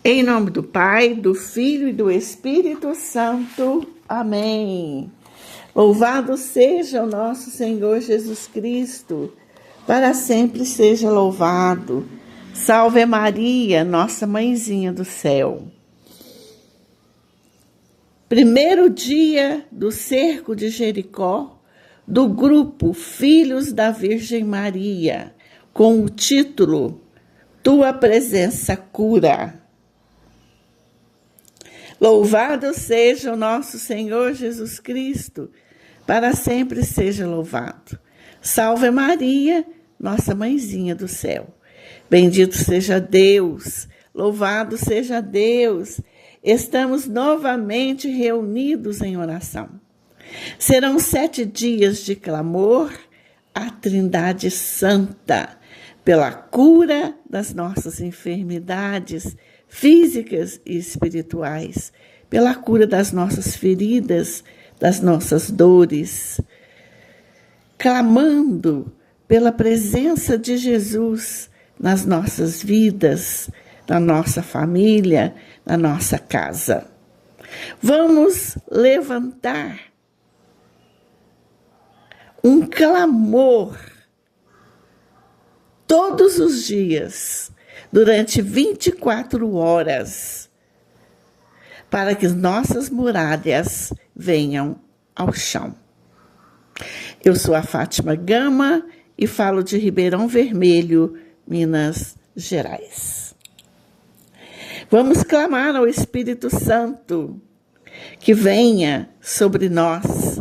Em nome do Pai, do Filho e do Espírito Santo. Amém. Louvado seja o nosso Senhor Jesus Cristo, para sempre seja louvado. Salve Maria, nossa mãezinha do céu. Primeiro dia do cerco de Jericó, do grupo Filhos da Virgem Maria, com o título Tua Presença Cura. Louvado seja o nosso Senhor Jesus Cristo, para sempre seja louvado. Salve Maria, nossa mãezinha do céu. Bendito seja Deus, louvado seja Deus. Estamos novamente reunidos em oração. Serão 7 dias de clamor à Trindade Santa, pela cura das nossas enfermidades físicas e espirituais, pela cura das nossas feridas, das nossas dores, clamando pela presença de Jesus nas nossas vidas, na nossa família, na nossa casa. Vamos levantar um clamor todos os dias, durante 24 horas, para que nossas muralhas venham ao chão. Eu sou a Fátima Gama e falo de Ribeirão Vermelho, Minas Gerais. Vamos clamar ao Espírito Santo que venha sobre nós.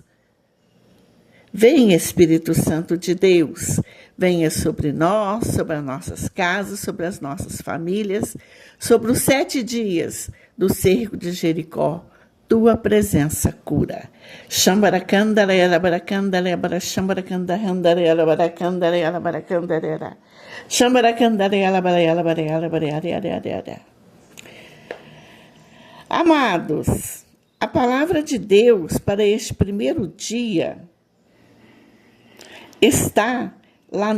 Venha, Espírito Santo de Deus, venha sobre nós, sobre as nossas casas, sobre as nossas famílias, sobre os 7 dias do cerco de Jericó. Tua presença cura. Amados, a palavra de Deus para este primeiro dia está lá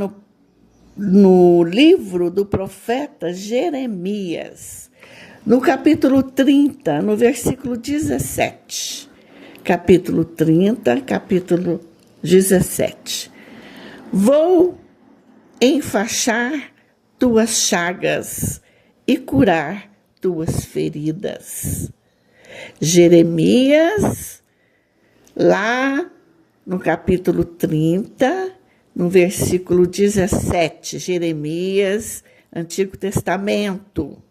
no livro do profeta Jeremias, no capítulo 30, no versículo 17. Capítulo 30, capítulo 17. Vou enfaixar tuas chagas e curar tuas feridas. Jeremias, lá no capítulo 30, no versículo 17, Jeremias, Antigo Testamento.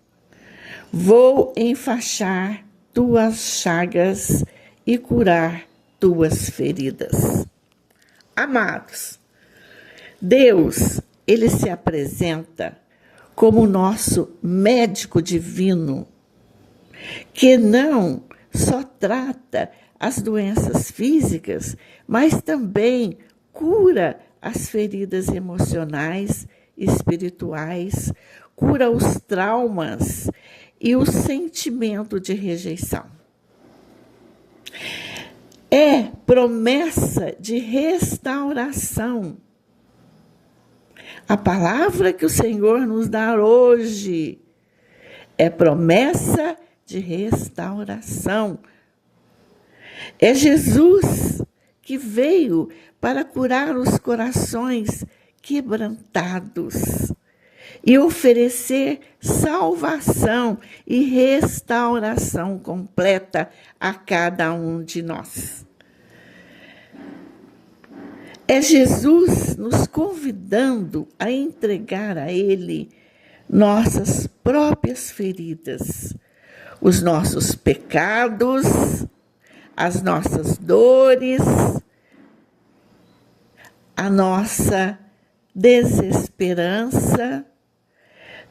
Vou enfaixar tuas chagas e curar tuas feridas. Amados, Deus, Ele se apresenta como o nosso médico divino, que não só trata as doenças físicas, mas também cura as feridas emocionais, espirituais, cura os traumas e o sentimento de rejeição. É promessa de restauração. A palavra que o Senhor nos dá hoje é promessa de restauração. É Jesus que veio para curar os corações quebrantados e oferecer salvação e restauração completa a cada um de nós. É Jesus nos convidando a entregar a Ele nossas próprias feridas, os nossos pecados, as nossas dores, a nossa desesperança.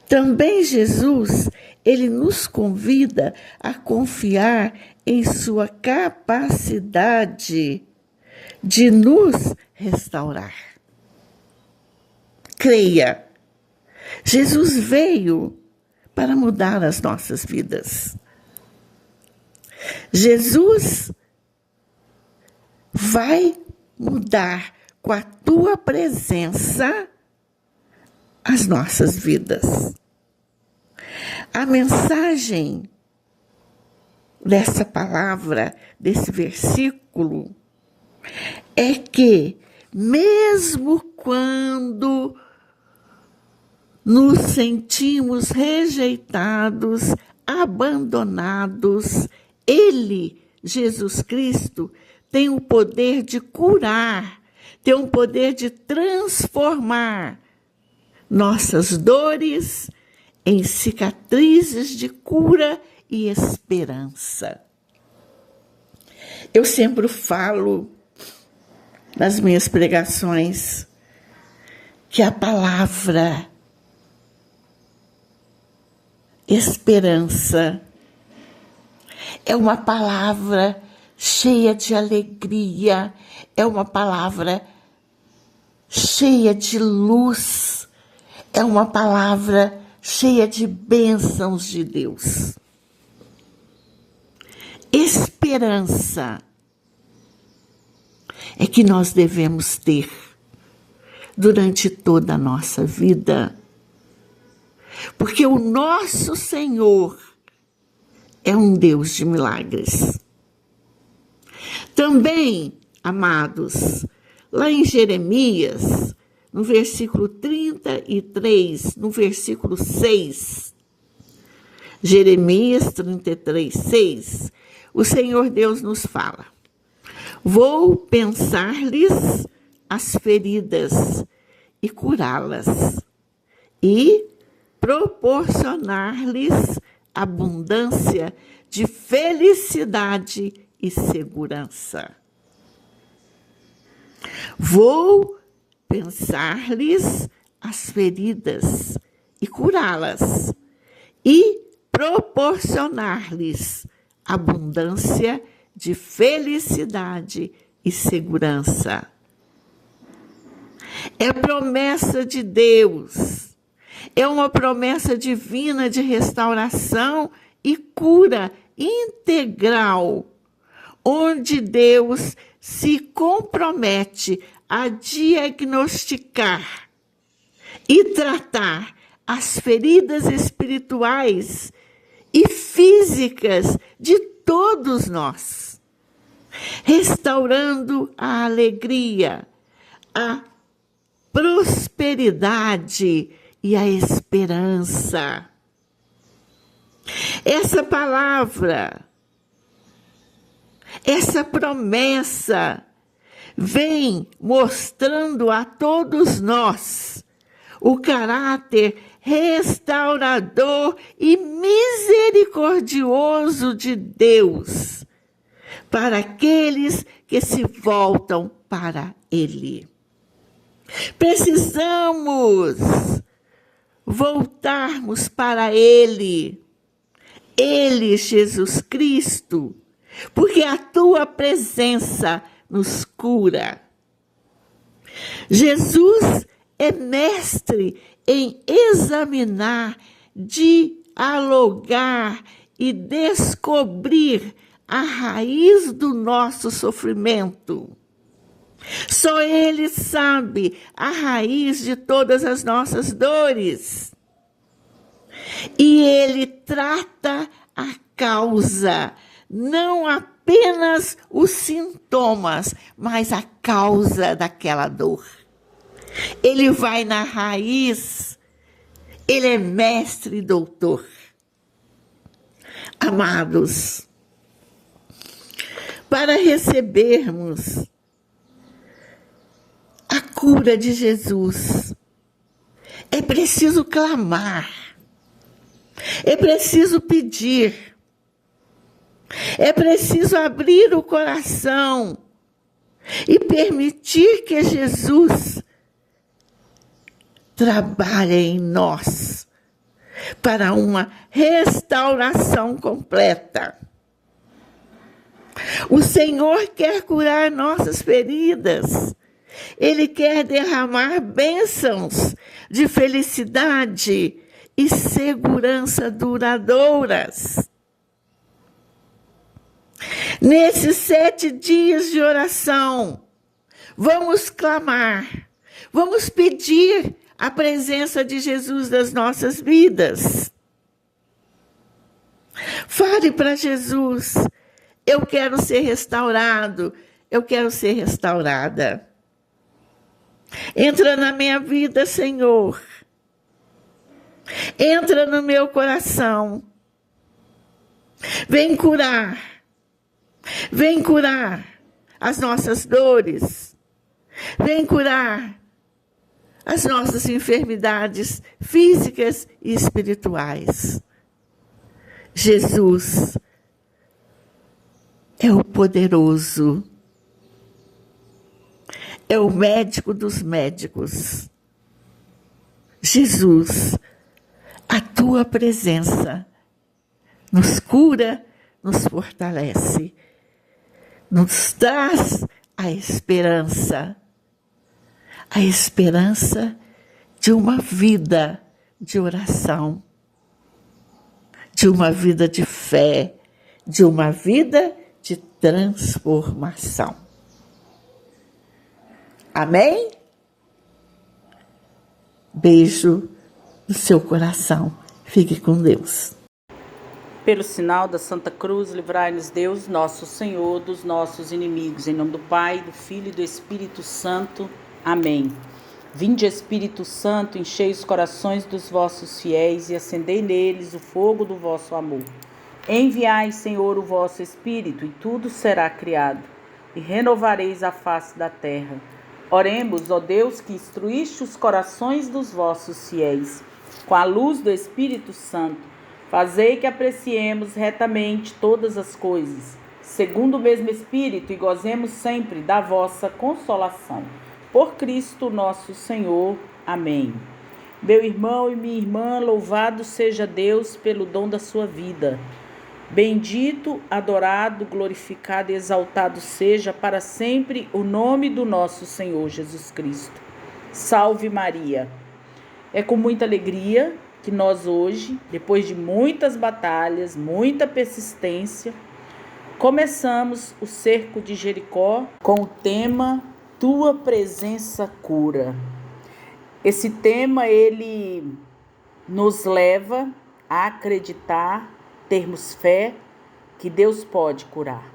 Também Jesus, Ele nos convida a confiar em sua capacidade de nos restaurar. Creia, Jesus veio para mudar as nossas vidas. Jesus vai mudar com a tua presença as nossas vidas. A mensagem dessa palavra, desse versículo, é que mesmo quando nos sentimos rejeitados, abandonados, Ele, Jesus Cristo, tem o poder de curar, tem o poder de transformar nossas dores em cicatrizes de cura e esperança. Eu sempre falo nas minhas pregações que a palavra esperança é uma palavra cheia de alegria, é uma palavra cheia de luz, é uma palavra cheia de bênçãos de Deus. Esperança é que nós devemos ter durante toda a nossa vida, porque o nosso Senhor é um Deus de milagres. Também, amados, lá em Jeremias, no versículo 33, no versículo 6, Jeremias 33, 6, o Senhor Deus nos fala: vou pensar-lhes as feridas e curá-las, e proporcionar-lhes abundância de felicidade e segurança. Vou pensar-lhes as feridas e curá-las, e proporcionar-lhes abundância de felicidade e segurança. É promessa de Deus, é uma promessa divina de restauração e cura integral, onde Deus se compromete a diagnosticar e tratar as feridas espirituais e físicas de todos nós, restaurando a alegria, a prosperidade e a esperança. Essa palavra, essa promessa vem mostrando a todos nós o caráter restaurador e misericordioso de Deus para aqueles que se voltam para Ele. Precisamos voltarmos para Ele, Jesus Cristo, porque a tua presença nos cura. Jesus é mestre em examinar, dialogar e descobrir a raiz do nosso sofrimento. Só Ele sabe a raiz de todas as nossas dores. E Ele trata a causa, não apenas os sintomas, mas a causa daquela dor. Ele vai na raiz, Ele é mestre e doutor. Amados, para recebermos a cura de Jesus, é preciso clamar, é preciso pedir, é preciso abrir o coração e permitir que Jesus trabalhe em nós para uma restauração completa. O Senhor quer curar nossas feridas. Ele quer derramar bênçãos de felicidade e segurança duradouras. Nesses 7 dias de oração, vamos clamar, vamos pedir a presença de Jesus nas nossas vidas. Fale para Jesus: eu quero ser restaurado, eu quero ser restaurada. Entra na minha vida, Senhor. Entra no meu coração. Vem curar. Vem curar as nossas dores. Vem curar as nossas enfermidades físicas e espirituais. Jesus é o poderoso. É o médico dos médicos. Jesus, a tua presença nos cura, nos fortalece, nos traz a esperança de uma vida de oração, de uma vida de fé, de uma vida de transformação. Amém? Beijo no seu coração. Fique com Deus. Pelo sinal da Santa Cruz, livrai-nos Deus, nosso Senhor, dos nossos inimigos. Em nome do Pai, do Filho e do Espírito Santo. Amém. Vinde, Espírito Santo, enchei os corações dos vossos fiéis e acendei neles o fogo do vosso amor. Enviai, Senhor, o vosso Espírito, e tudo será criado, e renovareis a face da terra. Oremos, ó Deus, que instruíste os corações dos vossos fiéis, com a luz do Espírito Santo, fazei que apreciemos retamente todas as coisas, segundo o mesmo Espírito, e gozemos sempre da vossa consolação. Por Cristo nosso Senhor. Amém. Meu irmão e minha irmã, louvado seja Deus pelo dom da sua vida. Bendito, adorado, glorificado e exaltado seja para sempre o nome do nosso Senhor Jesus Cristo. Salve Maria! É com muita alegria que nós hoje, depois de muitas batalhas, muita persistência, começamos o cerco de Jericó com o tema Tua Presença Cura. Esse tema, ele nos leva a acreditar, termos fé que Deus pode curar.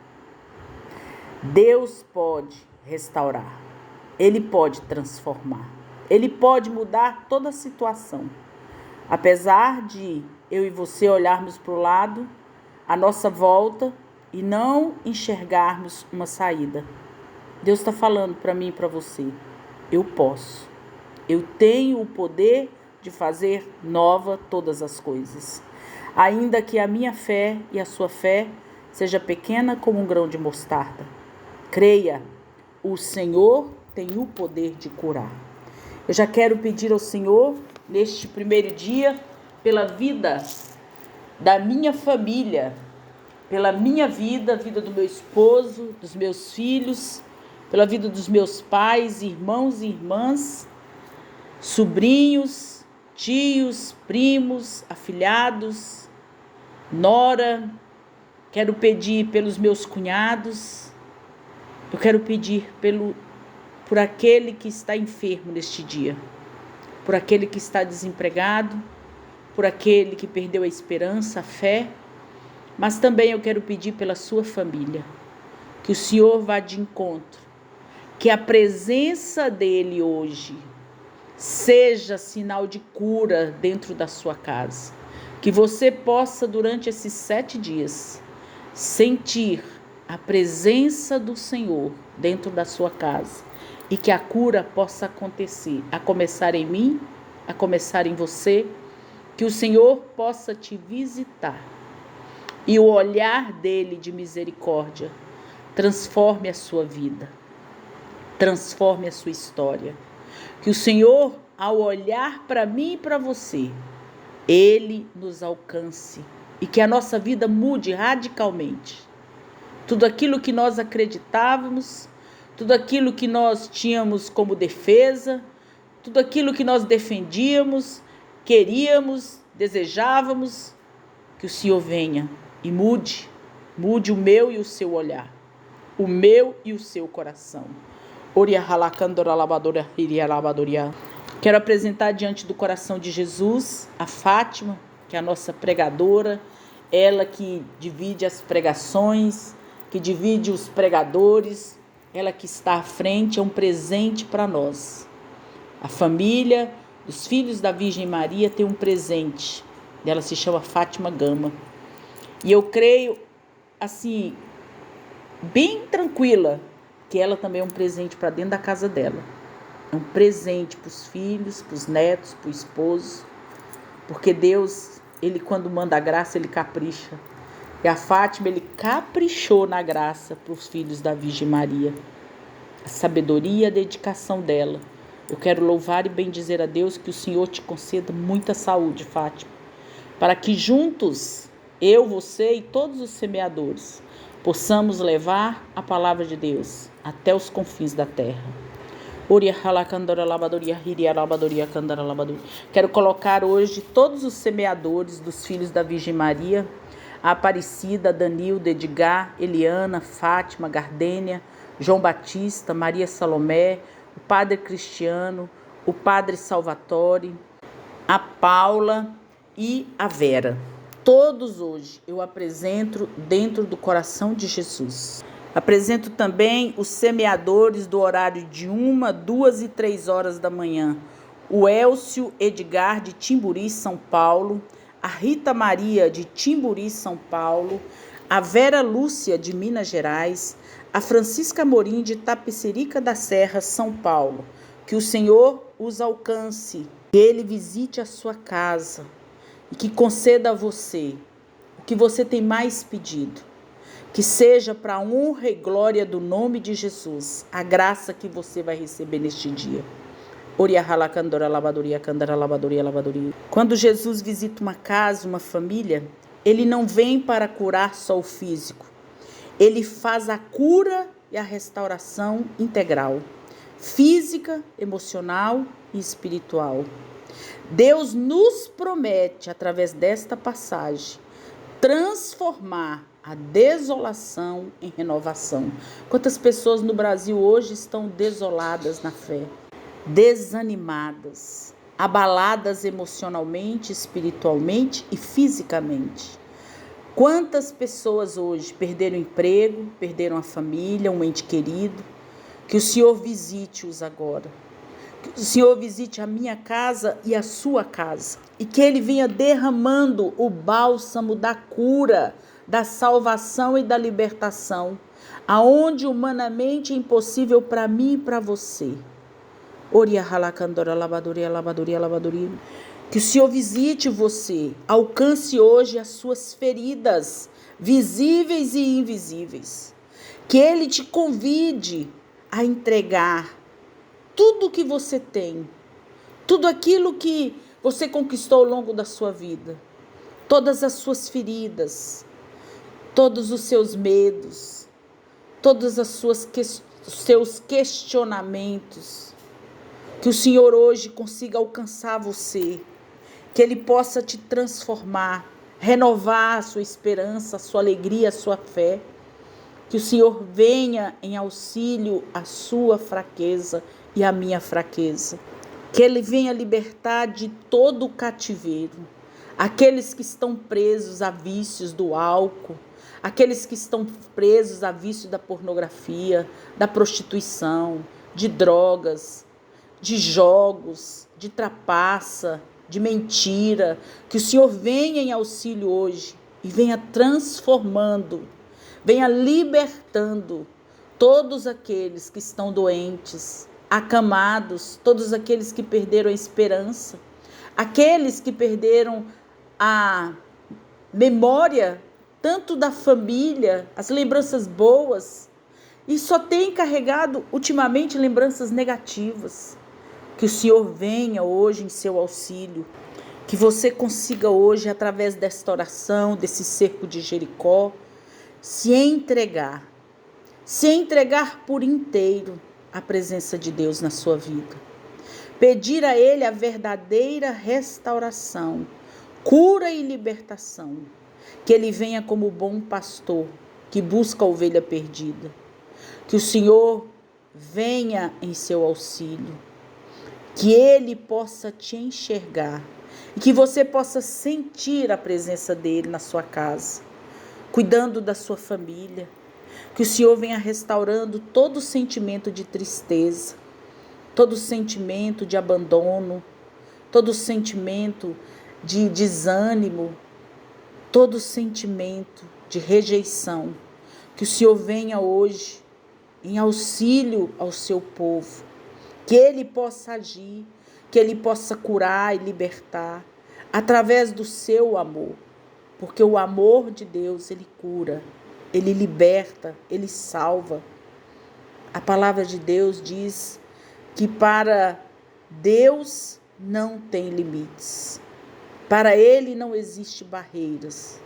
Deus pode restaurar. Ele pode transformar. Ele pode mudar toda a situação. Apesar de eu e você olharmos para o lado, à nossa volta, e não enxergarmos uma saída. Deus está falando para mim e para você: eu posso. Eu tenho o poder de fazer nova todas as coisas. Ainda que a minha fé e a sua fé seja pequena como um grão de mostarda. Creia, o Senhor tem o poder de curar. Eu já quero pedir ao Senhor, neste primeiro dia, pela vida da minha família, pela minha vida, a vida do meu esposo, dos meus filhos, pela vida dos meus pais, irmãos e irmãs, sobrinhos, tios, primos, afilhados, nora. Quero pedir pelos meus cunhados. Eu quero pedir por aquele que está enfermo neste dia, por aquele que está desempregado, por aquele que perdeu a esperança, a fé, mas também eu quero pedir pela sua família, que o Senhor vá de encontro, que a presença dele hoje seja sinal de cura dentro da sua casa, que você possa durante esses 7 dias sentir a presença do Senhor dentro da sua casa e que a cura possa acontecer, a começar em mim, a começar em você, que o Senhor possa te visitar e o olhar dele de misericórdia transforme a sua vida, transforme a sua história. Que o Senhor, ao olhar para mim e para você, ele nos alcance e que a nossa vida mude radicalmente. Tudo aquilo que nós acreditávamos, tudo aquilo que nós tínhamos como defesa, tudo aquilo que nós defendíamos, queríamos, desejávamos, que o Senhor venha e mude o meu e o seu olhar, o meu e o seu coração. Quero apresentar diante do coração de Jesus a Fátima, que é a nossa pregadora, ela que divide as pregações, que divide os pregadores, ela que está à frente, é um presente para nós. A família dos filhos da Virgem Maria tem um presente, ela se chama Fátima Gama. E eu creio, assim, bem tranquila, que ela também é um presente para dentro da casa dela. É um presente para os filhos, para os netos, para o esposo. Porque Deus, Ele quando manda a graça, Ele capricha. E a Fátima, Ele caprichou na graça para os filhos da Virgem Maria. A sabedoria e a dedicação dela. Eu quero louvar e bendizer a Deus que o Senhor te conceda muita saúde, Fátima. Para que juntos, eu, você e todos os semeadores, possamos levar a palavra de Deus até os confins da terra. Quero colocar hoje todos os semeadores dos filhos da Virgem Maria, a Aparecida, Danilda, Edgar, Eliana, Fátima, Gardênia, João Batista, Maria Salomé, o Padre Cristiano, o Padre Salvatore, a Paula e a Vera. Todos hoje eu apresento dentro do coração de Jesus. Apresento também os semeadores do horário de 1, 2 e 3 horas da manhã. O Elcio Edgar, de Timburi, São Paulo. A Rita Maria, de Timburi, São Paulo. A Vera Lúcia, de Minas Gerais. A Francisca Morim, de Tapecerica da Serra, São Paulo. Que o Senhor os alcance, que Ele visite a sua casa e que conceda a você o que você tem mais pedido. Que seja para a honra e glória do nome de Jesus, a graça que você vai receber neste dia. Quando Jesus visita uma casa, uma família, Ele não vem para curar só o físico. Ele faz a cura e a restauração integral, física, emocional e espiritual. Deus nos promete, através desta passagem, transformar a desolação em renovação. Quantas pessoas no Brasil hoje estão desoladas na fé, desanimadas, abaladas emocionalmente, espiritualmente e fisicamente. Quantas pessoas hoje perderam o emprego, perderam a família, um ente querido. Que o Senhor visite-os agora. Que o Senhor visite a minha casa e a sua casa. E que Ele venha derramando o bálsamo da cura, da salvação e da libertação, aonde humanamente é impossível para mim e para você. Que o Senhor visite você, alcance hoje as suas feridas, visíveis e invisíveis. Que Ele te convide a entregar tudo o que você tem, tudo aquilo que você conquistou ao longo da sua vida, todas as suas feridas, todos os seus medos, todos os seus questionamentos. Que o Senhor hoje consiga alcançar você, que Ele possa te transformar, renovar a sua esperança, a sua alegria, a sua fé. Que o Senhor venha em auxílio à sua fraqueza e à minha fraqueza. Que Ele venha libertar de todo o cativeiro aqueles que estão presos a vícios do álcool, aqueles que estão presos a vício da pornografia, da prostituição, de drogas, de jogos, de trapaça, de mentira. Que o Senhor venha em auxílio hoje e venha transformando, venha libertando todos aqueles que estão doentes, acamados, todos aqueles que perderam a esperança, aqueles que perderam a memória tanto da família, as lembranças boas, e só tem carregado ultimamente lembranças negativas. Que o Senhor venha hoje em seu auxílio, que você consiga hoje, através desta oração, desse cerco de Jericó, se entregar por inteiro à presença de Deus na sua vida. Pedir a Ele a verdadeira restauração, cura e libertação. Que Ele venha como bom pastor que busca a ovelha perdida. Que o Senhor venha em seu auxílio. Que Ele possa te enxergar. E que você possa sentir a presença dele na sua casa, cuidando da sua família. Que o Senhor venha restaurando todo sentimento de tristeza, todo sentimento de abandono, todo sentimento de desânimo, todo sentimento de rejeição. Que o Senhor venha hoje em auxílio ao seu povo, que Ele possa agir, que Ele possa curar e libertar através do seu amor, porque o amor de Deus, Ele cura, Ele liberta, Ele salva. A palavra de Deus diz que para Deus não tem limites, para Ele não existe barreiras,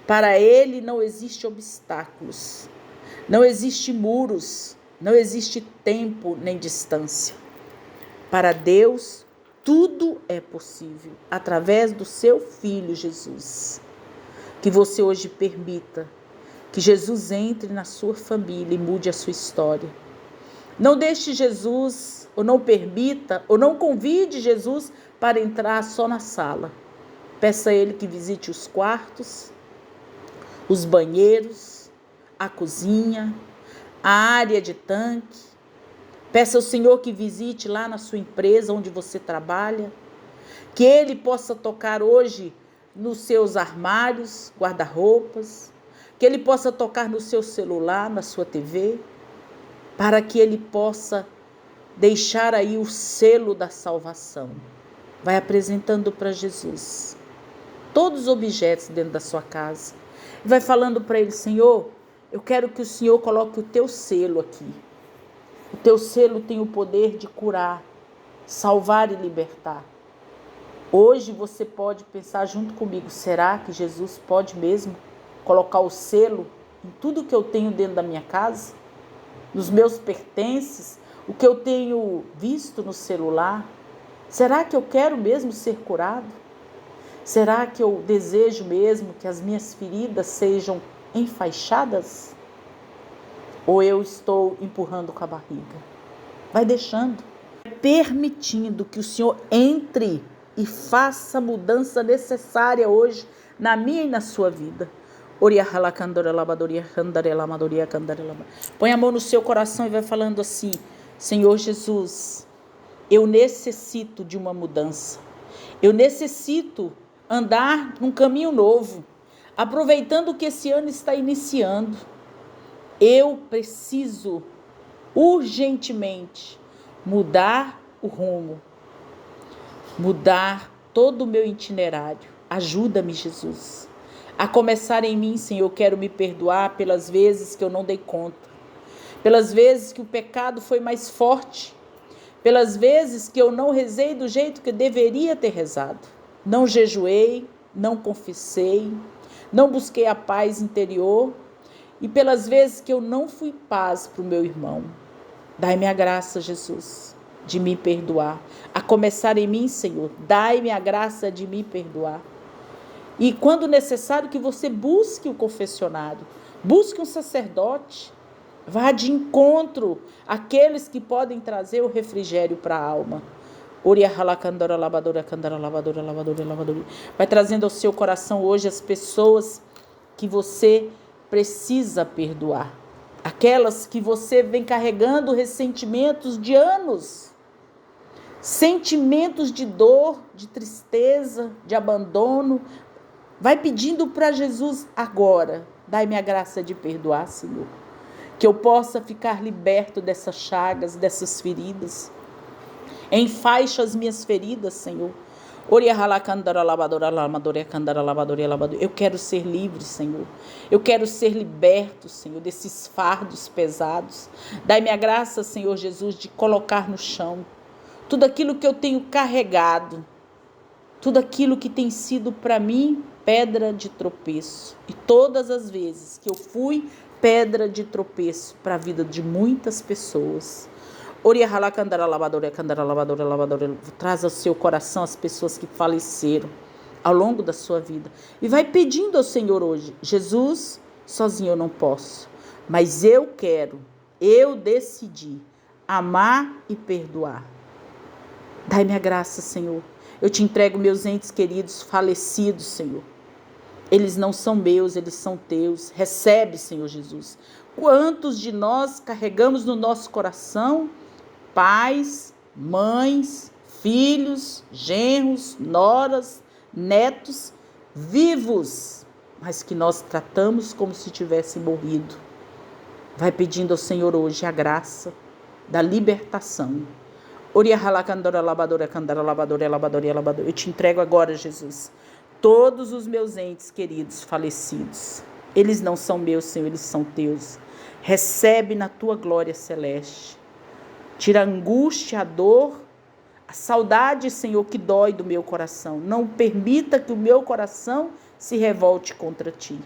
para Ele não existe obstáculos, não existe muros, não existe tempo nem distância. Para Deus, tudo é possível através do seu Filho Jesus. Que você hoje permita que Jesus entre na sua família e mude a sua história. Não deixe Jesus, ou não permita, ou não convide Jesus para entrar só na sala. Peça a Ele que visite os quartos, os banheiros, a cozinha, a área de tanque. Peça ao Senhor que visite lá na sua empresa onde você trabalha. Que Ele possa tocar hoje nos seus armários, guarda-roupas. Que Ele possa tocar no seu celular, na sua TV. Para que Ele possa deixar aí o selo da salvação. Vai apresentando para Jesus todos os objetos dentro da sua casa. E vai falando para Ele: Senhor, eu quero que o Senhor coloque o teu selo aqui. O teu selo tem o poder de curar, salvar e libertar. Hoje você pode pensar junto comigo: será que Jesus pode mesmo colocar o selo em tudo que eu tenho dentro da minha casa? Nos meus pertences, o que eu tenho visto no celular? Será que eu quero mesmo ser curado? Será que eu desejo mesmo que as minhas feridas sejam enfaixadas? Ou eu estou empurrando com a barriga? Vai deixando, permitindo que o Senhor entre e faça a mudança necessária hoje na minha e na sua vida. Põe a mão no seu coração e vai falando assim: Senhor Jesus, eu necessito de uma mudança. Eu necessito andar num caminho novo, aproveitando que esse ano está iniciando. Eu preciso urgentemente mudar o rumo, mudar todo o meu itinerário. Ajuda-me, Jesus, a começar em mim, Senhor. Eu quero me perdoar pelas vezes que eu não dei conta, pelas vezes que o pecado foi mais forte, pelas vezes que eu não rezei do jeito que deveria ter rezado. Não jejuei, não confessei, não busquei a paz interior, e pelas vezes que eu não fui paz para o meu irmão. Dai-me a graça, Jesus, de me perdoar. A começar em mim, Senhor, dai-me a graça de me perdoar. E quando necessário, que você busque o confessionário, busque um sacerdote, vá de encontro àqueles que podem trazer o refrigério para a alma. Vai trazendo ao seu coração hoje as pessoas que você precisa perdoar. Aquelas que você vem carregando ressentimentos de anos. Sentimentos de dor, de tristeza, de abandono. Vai pedindo para Jesus agora: dai-me a graça de perdoar, Senhor. Que eu possa ficar liberto dessas chagas, dessas feridas. Enfaixa as minhas feridas, Senhor. Eu quero ser livre, Senhor. Eu quero ser liberto, Senhor, desses fardos pesados. Dai-me a graça, Senhor Jesus, de colocar no chão tudo aquilo que eu tenho carregado, tudo aquilo que tem sido para mim pedra de tropeço. E todas as vezes que eu fui pedra de tropeço para a vida de muitas pessoas. Traz ao seu coração as pessoas que faleceram ao longo da sua vida. E vai pedindo ao Senhor hoje: Jesus, sozinho eu não posso, mas eu decidi amar e perdoar. Dai-me a graça, Senhor. Eu te entrego meus entes queridos falecidos, Senhor. Eles não são meus, eles são teus. Recebe, Senhor Jesus. Quantos de nós carregamos no nosso coração pais, mães, filhos, genros, noras, netos, vivos, mas que nós tratamos como se tivessem morrido. Vai pedindo ao Senhor hoje a graça da libertação. Eu te entrego agora, Jesus, todos os meus entes queridos falecidos. Eles não são meus, Senhor, eles são teus. Recebe na tua glória celeste. Tira a angústia, a dor, a saudade, Senhor, que dói do meu coração. Não permita que o meu coração se revolte contra ti.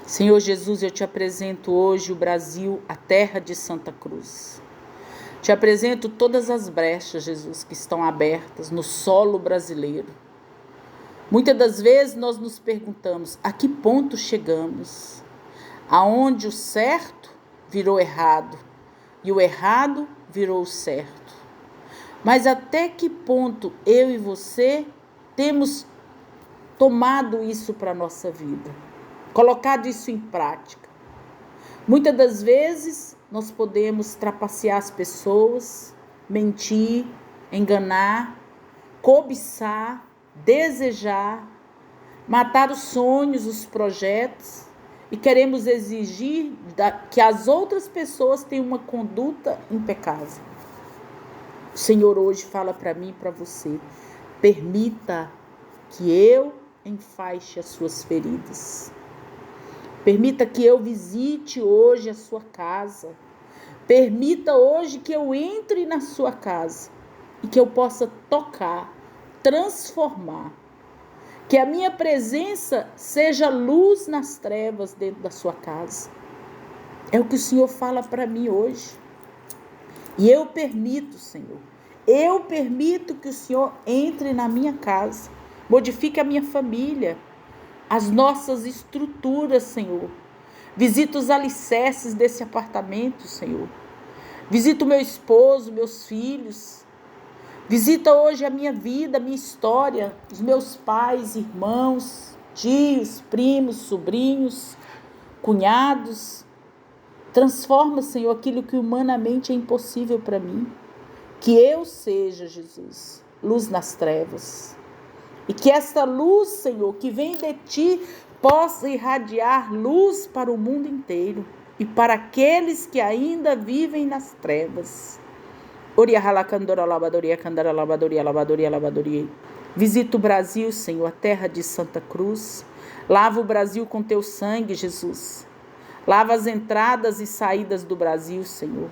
Senhor Jesus, eu te apresento hoje o Brasil, a terra de Santa Cruz. Te apresento todas as brechas, Jesus, que estão abertas no solo brasileiro. Muitas das vezes nós nos perguntamos, a que ponto chegamos? Aonde o certo virou errado e o errado virou o certo. Mas até que ponto eu e você temos tomado isso para a nossa vida? Colocado isso em prática? Muitas das vezes nós podemos trapacear as pessoas, mentir, enganar, cobiçar, desejar, matar os sonhos, os projetos e queremos exigir que as outras pessoas tenham uma conduta impecável. O Senhor hoje fala para mim e para você, permita que eu enfaixe as suas feridas. Permita que eu visite hoje a sua casa. Permita hoje que eu entre na sua casa e que eu possa tocar, transformar. Que a minha presença seja luz nas trevas dentro da sua casa. É o que o Senhor fala para mim hoje. E eu permito, Senhor. Eu permito que o Senhor entre na minha casa. Modifique a minha família. As nossas estruturas, Senhor. Visita os alicerces desse apartamento, Senhor. Visita o meu esposo, meus filhos. Visita hoje a minha vida, a minha história, os meus pais, irmãos, tios, primos, sobrinhos, cunhados. Transforma, Senhor, aquilo que humanamente é impossível para mim. Que eu seja, Jesus, luz nas trevas. E que esta luz, Senhor, que vem de ti, possa irradiar luz para o mundo inteiro e para aqueles que ainda vivem nas trevas. Visita o Brasil, Senhor, a terra de Santa Cruz. Lava o Brasil com teu sangue, Jesus. Lava as entradas e saídas do Brasil, Senhor.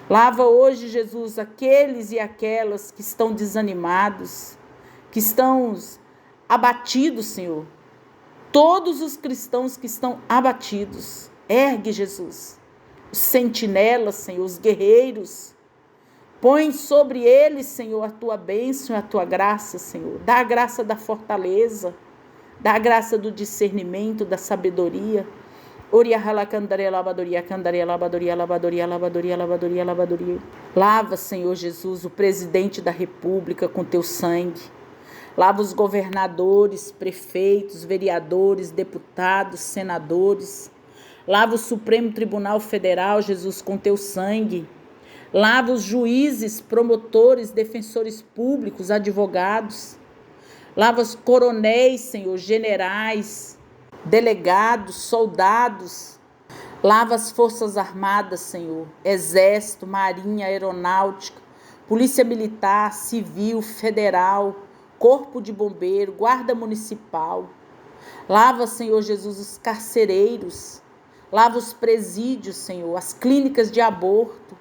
Lava hoje, Jesus, aqueles e aquelas que estão desanimados, que estão abatidos, Senhor. Todos os cristãos que estão abatidos. Ergue, Jesus, os sentinelas, Senhor, os guerreiros. Põe sobre eles, Senhor, a tua bênção e a tua graça, Senhor. Dá a graça da fortaleza, dá a graça do discernimento, da sabedoria. Lava, Senhor Jesus, o presidente da República com teu sangue. Lava os governadores, prefeitos, vereadores, deputados, senadores. Lava o Supremo Tribunal Federal, Jesus, com teu sangue. Lava os juízes, promotores, defensores públicos, advogados. Lava os coronéis, Senhor, generais, delegados, soldados. Lava as forças armadas, Senhor, exército, marinha, aeronáutica, polícia militar, civil, federal, corpo de bombeiro, guarda municipal. Lava, Senhor Jesus, os carcereiros. Lava os presídios, Senhor, as clínicas de aborto.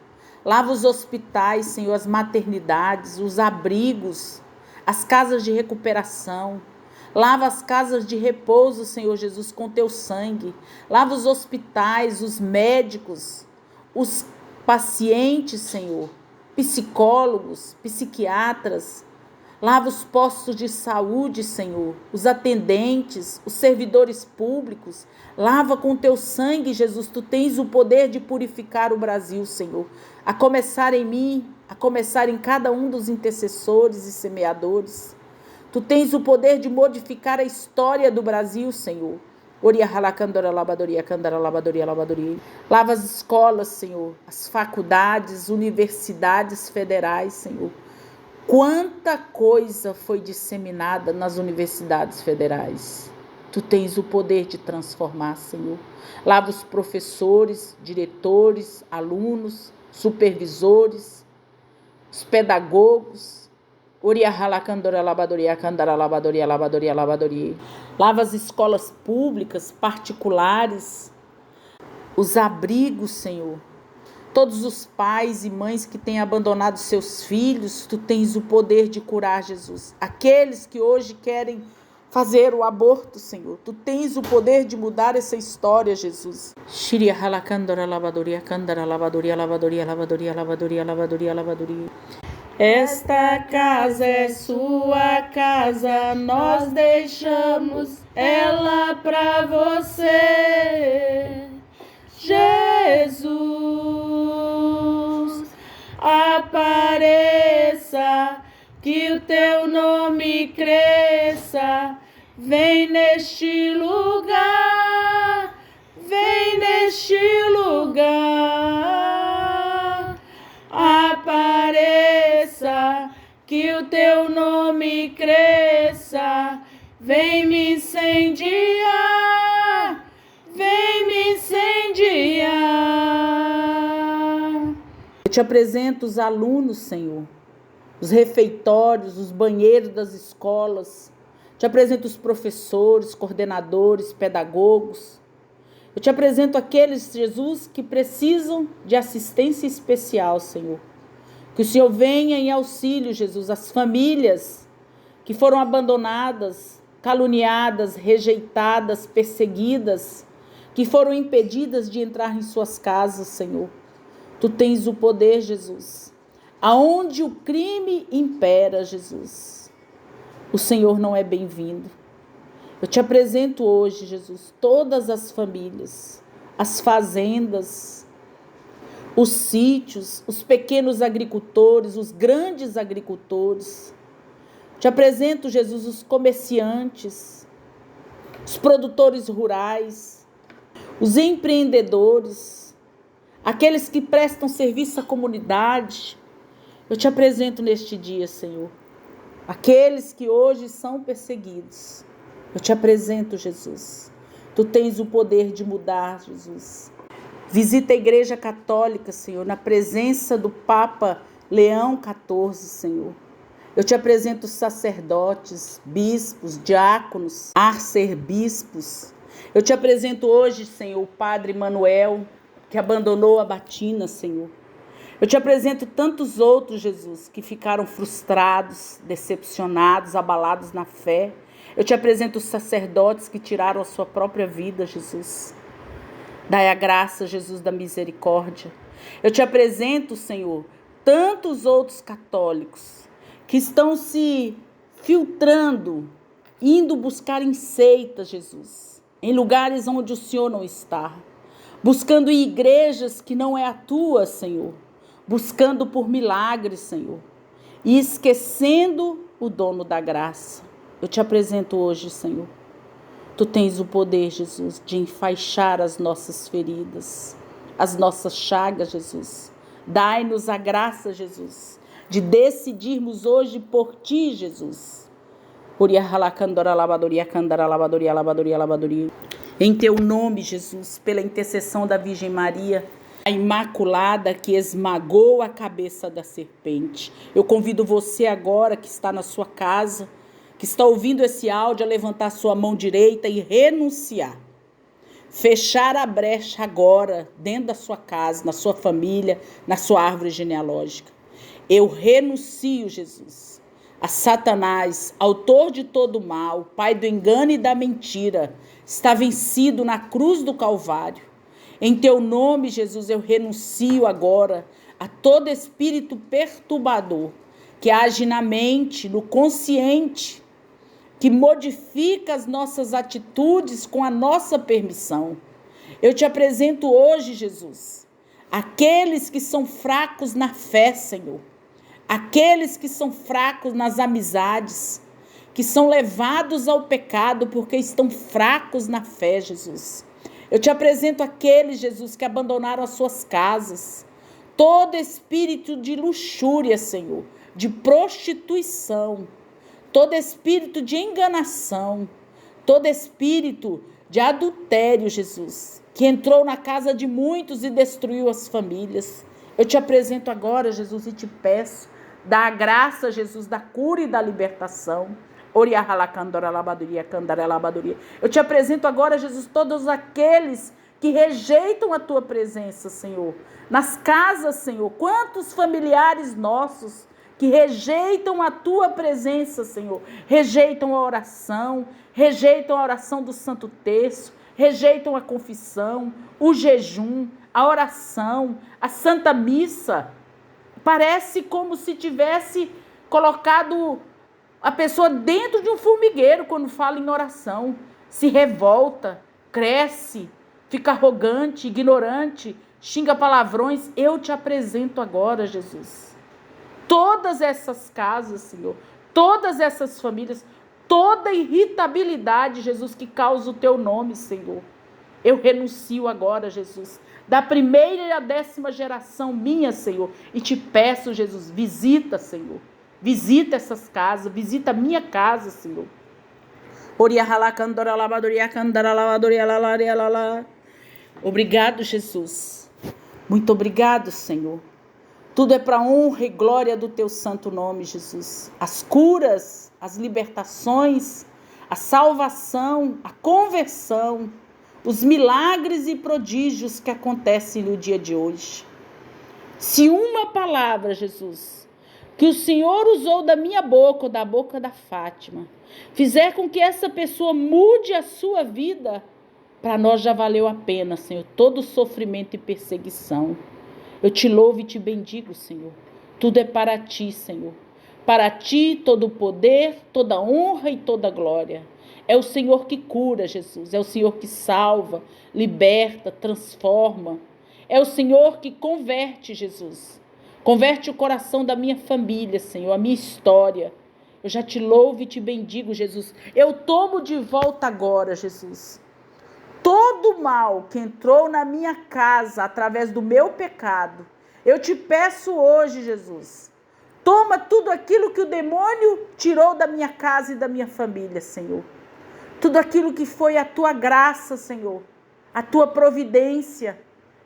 Lava os hospitais, Senhor, as maternidades, os abrigos, as casas de recuperação. Lava as casas de repouso, Senhor Jesus, com teu sangue. Lava os hospitais, os médicos, os pacientes, Senhor. psicólogos, psiquiatras. Lava os postos de saúde, Senhor, os atendentes, os servidores públicos. Lava com teu sangue, Jesus. Tu tens o poder de purificar o Brasil, Senhor. A começar em mim, a começar em cada um dos intercessores e semeadores. Tu tens o poder de modificar a história do Brasil, Senhor. Lava as escolas, Senhor, as faculdades, universidades federais, Senhor. Quanta coisa foi disseminada nas universidades federais. Tu tens o poder de transformar, Senhor. Lava os professores, diretores, alunos, supervisores, os pedagogos. Lava as escolas públicas, particulares, os abrigos, Senhor. Todos os pais e mães que têm abandonado seus filhos, tu tens o poder de curar, Jesus. Aqueles que hoje querem fazer o aborto, Senhor, tu tens o poder de mudar essa história, Jesus. Esta casa é sua casa, nós deixamos ela pra você. Jesus, apareça, que o teu nome cresça, vem neste lugar, vem neste lugar. Apareça, que o teu nome cresça, vem me incendiar, vem me incendiar. Eu te apresento os alunos, Senhor, os refeitórios, os banheiros das escolas. Te apresento os professores, coordenadores, pedagogos. Eu te apresento aqueles, Jesus, que precisam de assistência especial, Senhor. Que o Senhor venha em auxílio, Jesus, às famílias que foram abandonadas, caluniadas, rejeitadas, perseguidas, que foram impedidas de entrar em suas casas, Senhor. Tu tens o poder, Jesus. Aonde o crime impera, Jesus, o Senhor não é bem-vindo. Eu te apresento hoje, Jesus, todas as famílias, as fazendas, os sítios, os pequenos agricultores, os grandes agricultores. Te apresento, Jesus, os comerciantes, os produtores rurais, os empreendedores, aqueles que prestam serviço à comunidade. Eu te apresento neste dia, Senhor, aqueles que hoje são perseguidos. Eu te apresento, Jesus. Tu tens o poder de mudar, Jesus. Visita a Igreja Católica, Senhor, na presença do Papa Leão XIV, Senhor. Eu te apresento os sacerdotes, bispos, diáconos, arcebispos. Eu te apresento hoje, Senhor, o Padre Manuel, que abandonou a batina, Senhor. Eu te apresento tantos outros, Jesus, que ficaram frustrados, decepcionados, abalados na fé. Eu te apresento os sacerdotes que tiraram a sua própria vida, Jesus. Dai a graça, Jesus, da misericórdia. Eu te apresento, Senhor, tantos outros católicos que estão se filtrando, indo buscar em seitas, Jesus, em lugares onde o Senhor não está, buscando em igrejas que não é a tua, Senhor, buscando por milagres, Senhor, e esquecendo o dono da graça. Eu te apresento hoje, Senhor. Tu tens o poder, Jesus, de enfaixar as nossas feridas, as nossas chagas, Jesus. Dai-nos a graça, Jesus, de decidirmos hoje por ti, Jesus. Em teu nome, Jesus, pela intercessão da Virgem Maria, a Imaculada que esmagou a cabeça da serpente. Eu convido você agora que está na sua casa, que está ouvindo esse áudio, a levantar sua mão direita e renunciar. Fechar a brecha agora, dentro da sua casa, na sua família, na sua árvore genealógica. Eu renuncio, Jesus, a Satanás, autor de todo o mal, pai do engano e da mentira, está vencido na cruz do Calvário. Em teu nome, Jesus, eu renuncio agora a todo espírito perturbador que age na mente, no consciente, que modifica as nossas atitudes com a nossa permissão. Eu te apresento hoje, Jesus, aqueles que são fracos na fé, Senhor, aqueles que são fracos nas amizades, que são levados ao pecado porque estão fracos na fé, Jesus. Eu te apresento aqueles, Jesus, que abandonaram as suas casas. Todo espírito de luxúria, Senhor, de prostituição, todo espírito de enganação, todo espírito de adultério, Jesus, que entrou na casa de muitos e destruiu as famílias. Eu te apresento agora, Jesus, e te peço, dá a graça, Jesus, da cura e da libertação. Eu te apresento agora, Jesus, todos aqueles que rejeitam a tua presença, Senhor. Nas casas, Senhor, quantos familiares nossos que rejeitam a tua presença, Senhor. Rejeitam a oração do Santo Terço, rejeitam a confissão, o jejum, a oração, a Santa Missa. Parece como se tivesse colocado a pessoa dentro de um formigueiro quando fala em oração. Se revolta, cresce, fica arrogante, ignorante, xinga palavrões. Eu te apresento agora, Jesus, todas essas casas, Senhor, todas essas famílias, toda irritabilidade, Jesus, que causa o teu nome, Senhor. Eu renuncio agora, Jesus, da primeira e a 10ª geração minha, Senhor, e te peço, Jesus, visita, Senhor, visita essas casas, visita a minha casa, Senhor. Obrigado, Jesus. Muito obrigado, Senhor. Tudo é para honra e glória do teu santo nome, Jesus. As curas, as libertações, a salvação, a conversão, os milagres e prodígios que acontecem no dia de hoje. Se uma palavra, Jesus, que o Senhor usou da minha boca ou da boca da Fátima, fizer com que essa pessoa mude a sua vida, para nós já valeu a pena, Senhor, todo sofrimento e perseguição. Eu te louvo e te bendigo, Senhor. Tudo é para ti, Senhor. Para ti todo o poder, toda a honra e toda a glória. É o Senhor que cura, Jesus. É o Senhor que salva, liberta, transforma. É o Senhor que converte, Jesus. Converte o coração da minha família, Senhor, a minha história. Eu já te louvo e te bendigo, Jesus. Eu tomo de volta agora, Jesus, todo mal que entrou na minha casa através do meu pecado. Eu te peço hoje, Jesus, toma tudo aquilo que o demônio tirou da minha casa e da minha família, Senhor. Tudo aquilo que foi a tua graça, Senhor, a tua providência.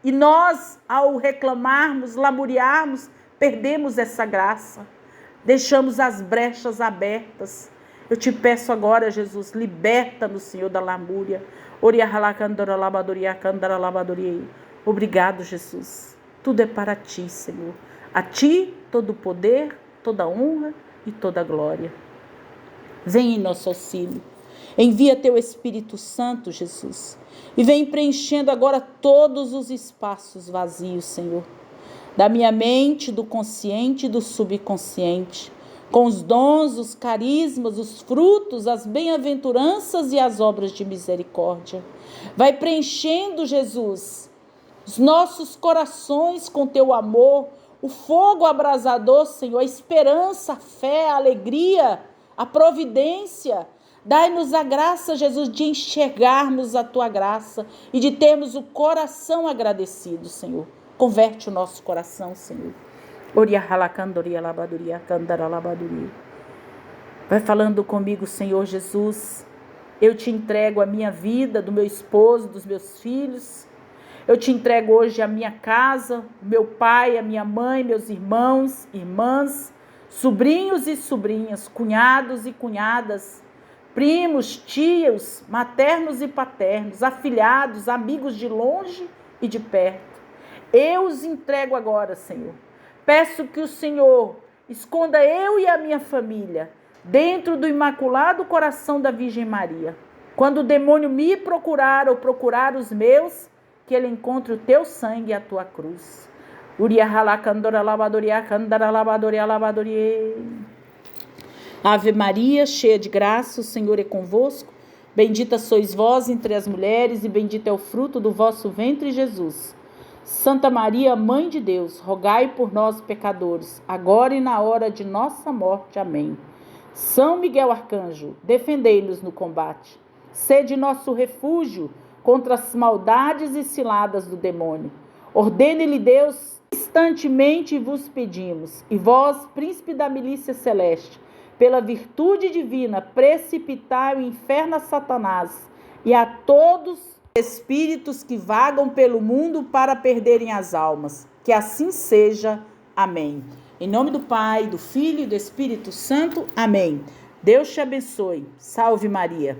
E nós, ao reclamarmos, lamuriarmos, perdemos essa graça. Deixamos as brechas abertas. Eu te peço agora, Jesus, liberta-nos, Senhor, da lamúria. Obrigado, Jesus. Tudo é para ti, Senhor. A ti todo o poder, toda a honra e toda a glória. Vem em nosso auxílio. Envia teu Espírito Santo, Jesus, e vem preenchendo agora todos os espaços vazios, Senhor, da minha mente, do consciente e do subconsciente, com os dons, os carismas, os frutos, as bem-aventuranças e as obras de misericórdia. Vai preenchendo, Jesus, os nossos corações com teu amor, o fogo abrasador, Senhor, a esperança, a fé, a alegria, a providência. Dai-nos a graça, Jesus, de enxergarmos a tua graça e de termos o coração agradecido, Senhor. Converte o nosso coração, Senhor. Vai falando comigo, Senhor Jesus. Eu te entrego a minha vida, do meu esposo, dos meus filhos. Eu te entrego hoje a minha casa, meu pai, a minha mãe, meus irmãos, irmãs, sobrinhos e sobrinhas, cunhados e cunhadas, primos, tios, maternos e paternos, afilhados, amigos de longe e de perto. Eu os entrego agora, Senhor. Peço que o Senhor esconda eu e a minha família dentro do Imaculado Coração da Virgem Maria. Quando o demônio me procurar ou procurar os meus, que ele encontre o teu sangue e a tua cruz. Uria halakandora labadoria kandara labadoria labadorie. Ave Maria, cheia de graça, o Senhor é convosco. Bendita sois vós entre as mulheres e bendito é o fruto do vosso ventre, Jesus. Santa Maria, Mãe de Deus, rogai por nós, pecadores, agora e na hora de nossa morte. Amém. São Miguel Arcanjo, defendei-nos no combate. Sede nosso refúgio contra as maldades e ciladas do demônio. Ordene-lhe Deus, instantemente vos pedimos. E vós, príncipe da milícia celeste, pela virtude divina, precipitai o inferno a Satanás e a todos os espíritos que vagam pelo mundo para perderem as almas. Que assim seja. Amém. Em nome do Pai, do Filho e do Espírito Santo. Amém. Deus te abençoe. Salve Maria.